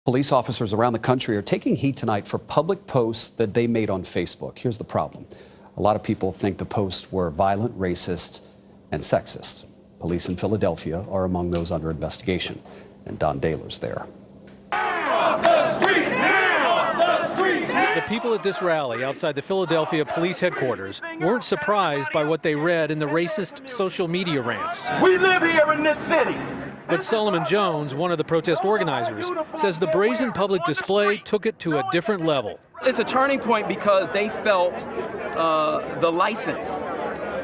Police officers around the country are taking heat tonight for public posts that they made on Facebook. Here's the problem. A lot of people think the posts were violent, racist, and sexist. Police in Philadelphia are among those under investigation. And Don Dahler's there. Off the street now! Off the street now! The people at this rally outside the Philadelphia police headquarters weren't surprised by what they read in the racist social media rants. We live here in this city. But Solomon Jones, one of the protest organizers, says the brazen public display took it to a different level. It's a turning point because they felt the license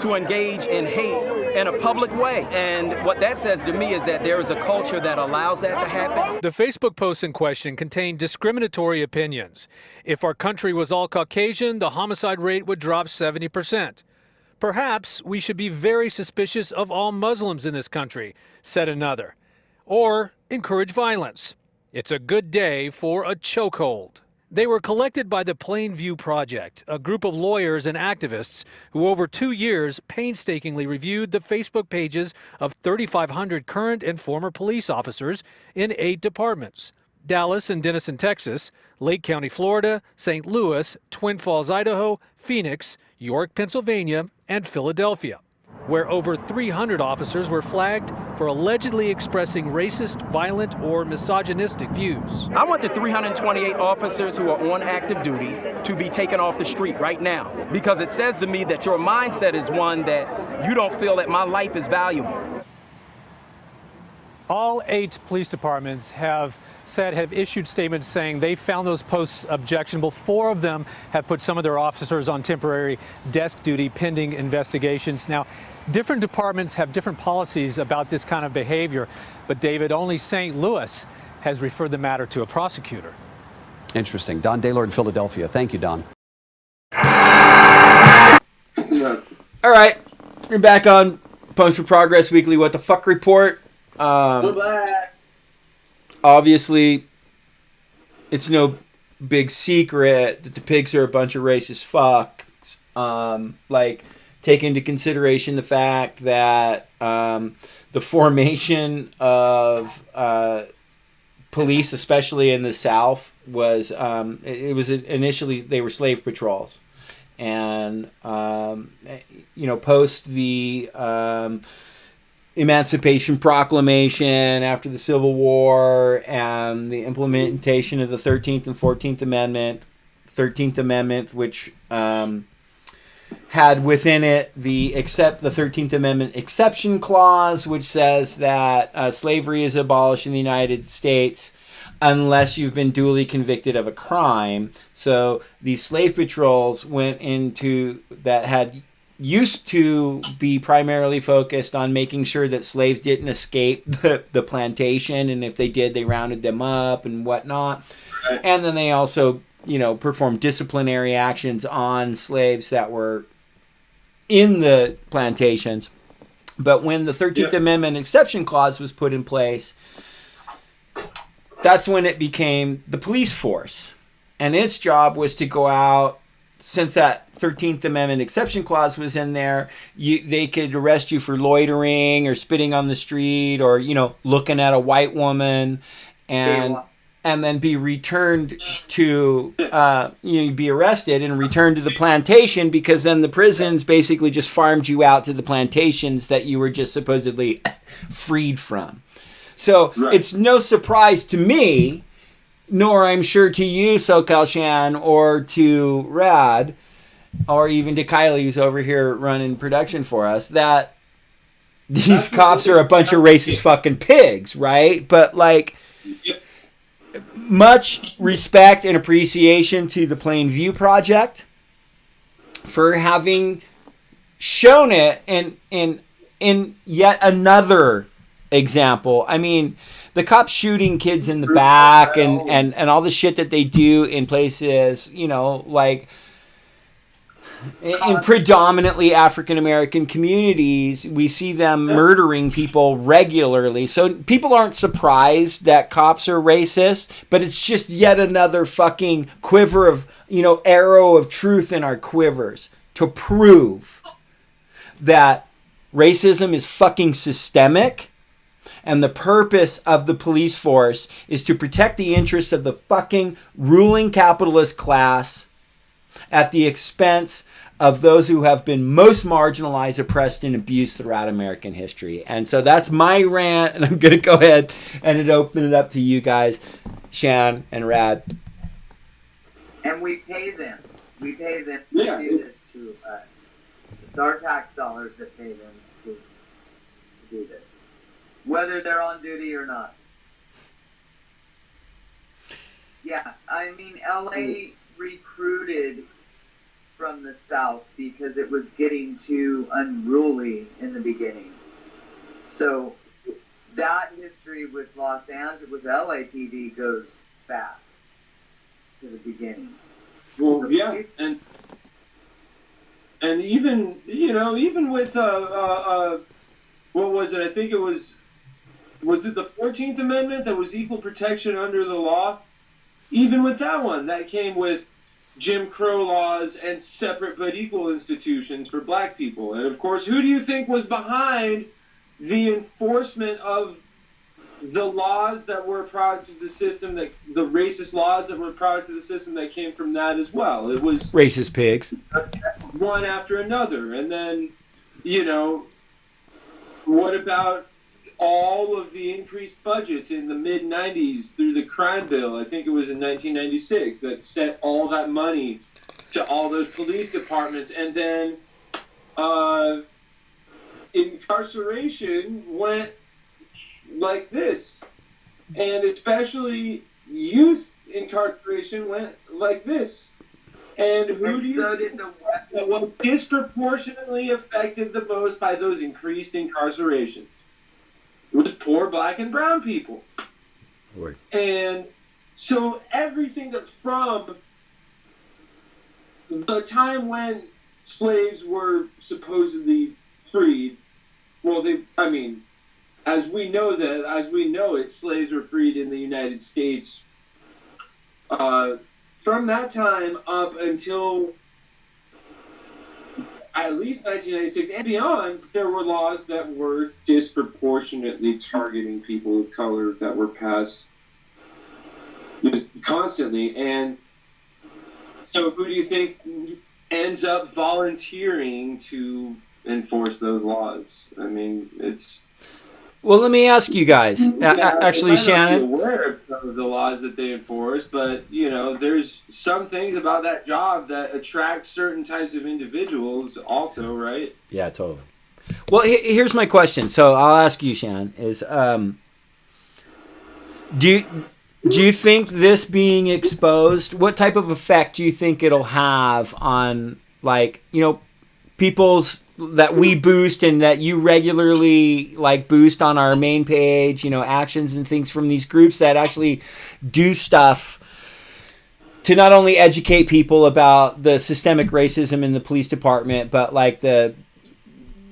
to engage in hate in a public way. And what that says to me is that there is a culture that allows that to happen. The Facebook posts in question contained discriminatory opinions. If our country was all Caucasian, the homicide rate would drop 70%. Perhaps we should be very suspicious of all Muslims in this country, said another. Or encourage violence. It's a good day for a chokehold. They were collected by the Plainview Project, a group of lawyers and activists who over 2 years painstakingly reviewed the Facebook pages of 3,500 current and former police officers in 8 departments: Dallas and Denison, Texas, Lake County, Florida, St. Louis, Twin Falls, Idaho, Phoenix, York, Pennsylvania, and Philadelphia, where over 300 officers were flagged for allegedly expressing racist, violent, or misogynistic views. I want the 328 officers who are on active duty to be taken off the street right now, because it says to me that your mindset is one that you don't feel that my life is valuable. All 8 police departments have issued statements saying they found those posts objectionable. 4 of them have put some of their officers on temporary desk duty pending investigations. Now, different departments have different policies about this kind of behavior, but David, only St. Louis has referred the matter to a prosecutor. Interesting. Don Dahler in Philadelphia. Thank you, Don. All right, we're back on Post for Progress Weekly What the Fuck Report. We're back. Obviously, it's no big secret that the pigs are a bunch of racist fucks. Take into consideration the fact that the formation of police, especially in the South, was initially they were slave patrols, and post the Emancipation Proclamation after the Civil War and the implementation of the 13th and 14th Amendment. 13th Amendment, which had within it the 13th Amendment exception clause, which says that slavery is abolished in the United States unless you've been duly convicted of a crime. So these slave patrols went into that used to be primarily focused on making sure that slaves didn't escape the plantation, and if they did, they rounded them up and whatnot. Right. And then they also, performed disciplinary actions on slaves that were in the plantations. But when the 13th Amendment exception clause was put in place, that's when it became the police force. And its job was to go out. Since that 13th Amendment exception clause was in there, they could arrest you for loitering or spitting on the street or, looking at a white woman and then be returned to, be arrested and returned to the plantation, because then the prisons basically just farmed you out to the plantations that you were just supposedly freed from. So It's no surprise to me, nor I'm sure to you, SoCal Shan, or to Rad, or even to Kylie, who's over here running production for us, that these cops are a bunch of racist fucking pigs, right? But, much respect and appreciation to the Plainview Project for having shown it in yet another example. I mean, the cops shooting kids in the back and all the shit that they do in places, in predominantly African-American communities, we see them murdering people regularly. So people aren't surprised that cops are racist, but it's just yet another fucking quiver of, arrow of truth in our quivers to prove that racism is fucking systemic And the purpose of the police force is to protect the interests of the fucking ruling capitalist class at the expense of those who have been most marginalized, oppressed, and abused throughout American history. And so that's my rant, and I'm going to go ahead and open it up to you guys, Shan and Rad. And we pay them. We pay them Yeah. to do this to us. It's our tax dollars that pay them to do this, whether they're on duty or not. Yeah, I mean, LA recruited from the South because it was getting too unruly in the beginning. So that history with Los Angeles, with LAPD, goes back to the beginning. Well, yeah, and even even with what was it? I think it was it the 14th Amendment that was equal protection under the law? Even with that one, that came with Jim Crow laws and separate but equal institutions for black people. And of course, who do you think was behind the enforcement of the laws that were a product of the system, that the racist laws that were a product of the system that came from that as well? It was Racist pigs. one after another. And then, what about all of the increased budgets in the mid-90s through the crime bill? I think it was in 1996 that set all that money to all those police departments. And then incarceration went like this. And especially youth incarceration went like this. And who do you think that was disproportionately affected the most by those increased incarceration? It was poor black and brown people. Right. And so everything that from the time when slaves were supposedly freed, as we know it, slaves were freed in the United States. From that time up until at least 1996 and beyond, there were laws that were disproportionately targeting people of color that were passed constantly. And so who do you think ends up volunteering to enforce those laws? I mean, it's... Well, let me ask you guys. Actually, Shannon. I'm aware of some of the laws that they enforce, but there's some things about that job that attract certain types of individuals, also, right? Yeah, totally. Well, here's my question. So I'll ask you, Shannon. Is do you think this being exposed? What type of effect do you think it'll have on, people's that we boost and that you regularly boost on our main page, actions and things from these groups that actually do stuff to not only educate people about the systemic racism in the police department, but the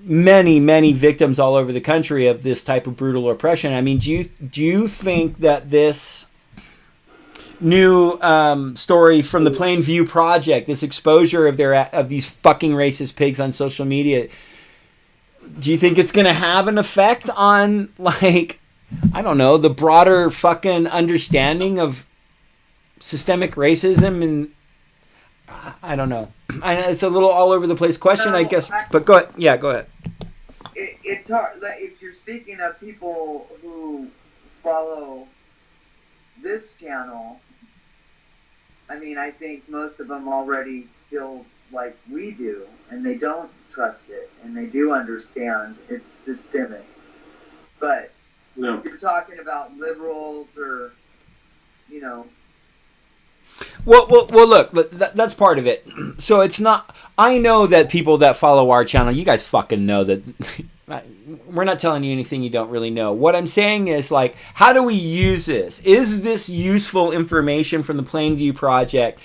many, many victims all over the country of this type of brutal oppression. I mean, do you think that this new story from the Plainview Project, this exposure of these fucking racist pigs on social media, do you think it's going to have an effect on the broader fucking understanding of systemic racism? And I don't know. I know it's a little all over the place question, I guess. But go ahead. Yeah, go ahead. It's hard if you're speaking of people who follow this channel. I mean, I think most of them already feel like we do, and they don't trust it, and they do understand it's systemic. But No. you're talking about liberals or, Well, look, that's part of it. So it's not. I know that people that follow our channel, you guys fucking know that. We're not telling you anything you don't really know. What I'm saying is, how do we use this? Is this useful information from the Plainview Project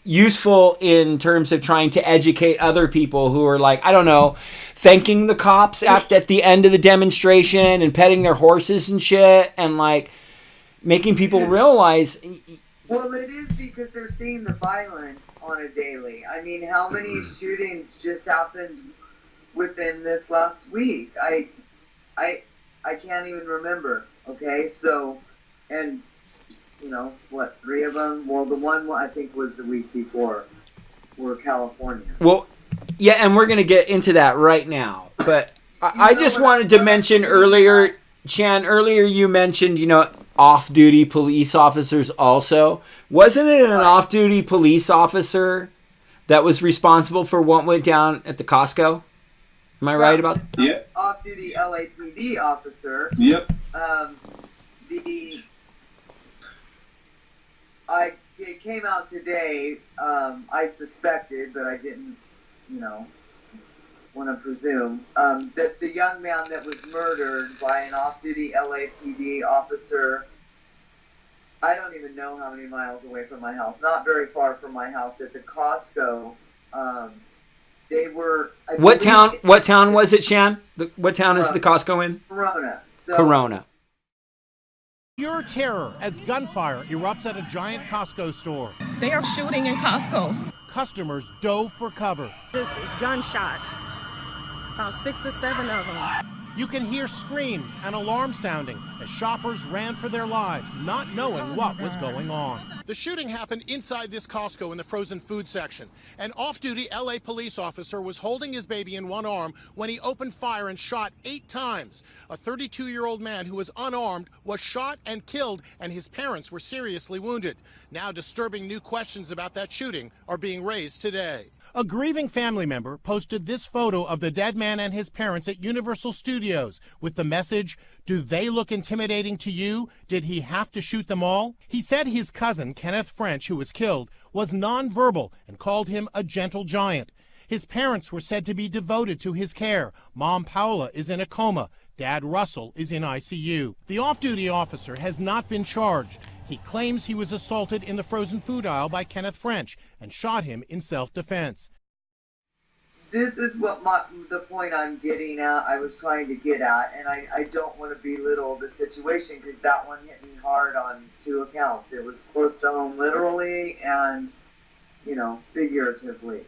useful in terms of trying to educate other people who are thanking the cops at the end of the demonstration and petting their horses and shit, and making people realize. Well, it is because they're seeing the violence on a daily. I mean, how many shootings just happened within this last week. I can't even remember. Okay, so, and what, 3 of them? Well, the one I think was the week before were California. Well, yeah, and we're going to get into that right now. But I just wanted to mention earlier, Chan, earlier you mentioned, off-duty police officers also. Wasn't it an off-duty police officer that was responsible for what went down at the Costco? Am I right about that? Yep. Off-duty LAPD officer. Yep. It came out today. I suspected, but I didn't, want to presume that the young man that was murdered by an off-duty LAPD officer. I don't even know how many miles away from my house. Not very far from my house at the Costco. They were. What town was it, Shan? What town is the Costco in? Corona. Corona. Pure terror as gunfire erupts at a giant Costco store. They are shooting in Costco. Customers dove for cover. This is gunshots. About 6 or 7 of them. You can hear screams and alarms sounding as shoppers ran for their lives, not knowing what was going on. The shooting happened inside this Costco in the frozen food section. An off-duty LA police officer was holding his baby in one arm when he opened fire and shot 8 times. A 32-year-old man who was unarmed was shot and killed, and his parents were seriously wounded. Now disturbing new questions about that shooting are being raised today. A grieving family member posted this photo of the dead man and his parents at Universal Studios with the message, "Do they look intimidating to you? Did he have to shoot them all?" He said his cousin, Kenneth French, who was killed, was nonverbal and called him a gentle giant. His parents were said to be devoted to his care. Mom Paula is in a coma. Dad Russell is in ICU. The off-duty officer has not been charged. He claims he was assaulted in the frozen food aisle by Kenneth French and shot him in self-defense. This is what the point I'm getting at, I was trying to get at, and I don't want to belittle the situation because that one hit me hard on 2 accounts. It was close to home literally and, figuratively.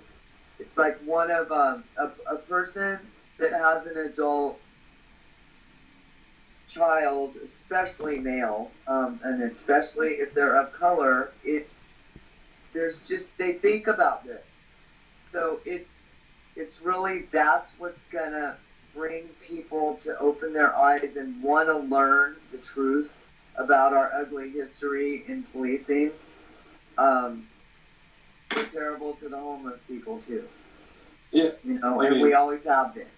It's like one of a person that has an adult child, especially male, and especially if they're of color, they think about this. So it's really, that's what's gonna bring people to open their eyes and want to learn the truth about our ugly history in policing. We're terrible to the homeless people too. Yeah. And we always have been.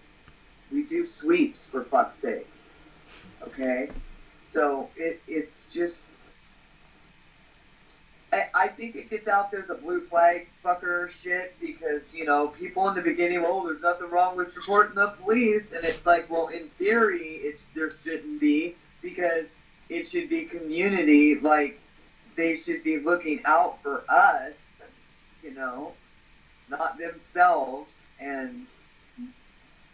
We do sweeps, for fuck's sake. Okay, so it's just, I think it gets out there, the blue flag fucker shit, because, people in the beginning, there's nothing wrong with supporting the police, and it's like, well, in theory, there shouldn't be, because it should be community, like, they should be looking out for us, not themselves, and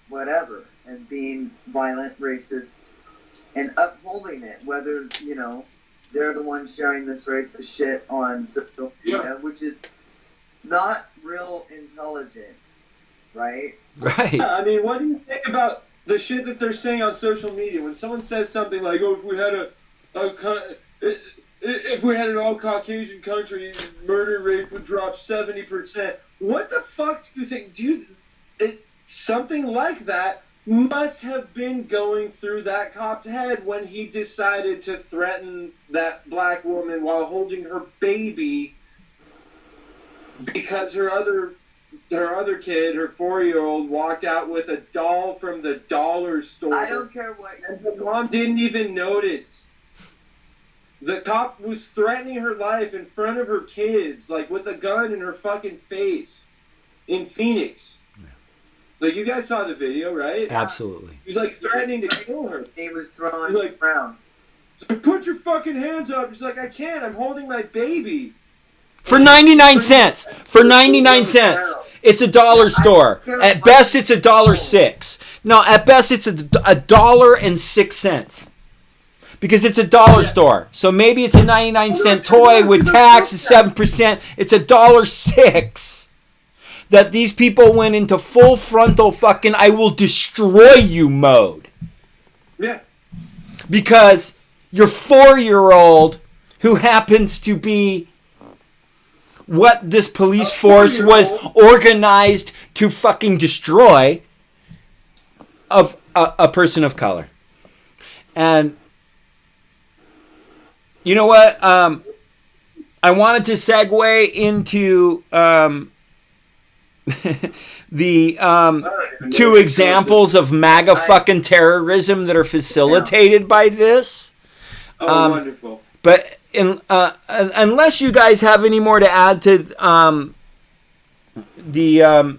whatever, and being violent, racist, and upholding it, whether, they're the ones sharing this racist shit on social media, which is not real intelligent, right? Right. Yeah, I mean, what do you think about the shit that they're saying on social media? When someone says something like, if we had an all-Caucasian country, murder rate would drop 70%. What the fuck do you think? Something like that must have been going through that cop's head when he decided to threaten that black woman while holding her baby because her other kid, her 4-year-old, walked out with a doll from the dollar store. I don't care what. And the mom didn't even notice. The cop was threatening her life in front of her kids, like with a gun in her fucking face in Phoenix. Like, you guys saw the video, right? Absolutely. He's like threatening to kill her. He was throwing around. Put your fucking hands up. He's like, I can't. I'm holding my baby. For 99 cents. For 99 cents. It's a dollar store. At best, it's $1.06. No, at best, it's $1.06. Because it's a dollar store. So maybe it's a 99-cent toy with tax is 7%. It's $1.06. that these people went into full frontal fucking I will destroy you mode. Yeah. Because your 4-year-old, who happens to be what this police force was organized to fucking destroy, of a person of color. And you know what? I wanted to segue into the 2 examples of MAGA fucking terrorism that are facilitated by this. Oh, wonderful. But unless you guys have any more to add to the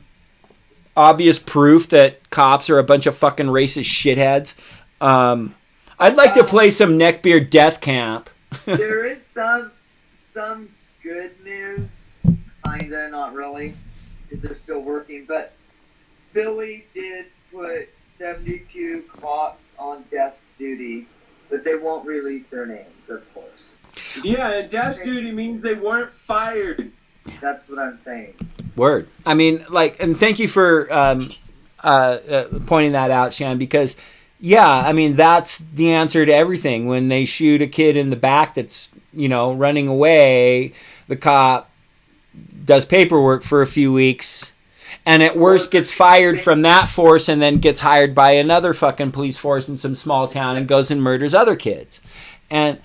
obvious proof that cops are a bunch of fucking racist shitheads, I'd like to play some Neckbeard Death Camp. There is some good news, kinda, not really, because they're still working. But Philly did put 72 cops on desk duty, but they won't release their names, of course. Yeah, and desk duty means they weren't fired. That's what I'm saying. Word. I mean, like, and thank you for pointing that out, Shan, because, yeah, I mean, that's the answer to everything. When they shoot a kid in the back that's, you know, running away, the cop does paperwork for a few weeks, and at worst gets fired from that force and then gets hired by another fucking police force in some small town and goes and murders other kids. And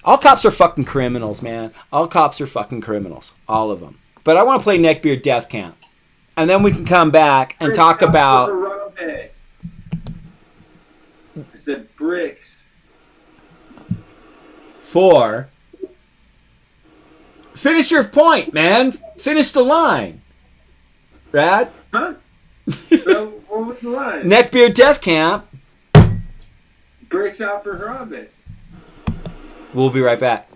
all cops are fucking criminals, man. All cops are fucking criminals. All of them. But I want to play Neckbeard Death Camp. And then we can come back and talk about... I said bricks. 4. Finish your point, man. Finish the line. Brad? Huh? So, what was the line? Neckbeard Death Camp. Bricks out for Harambe. We'll be right back.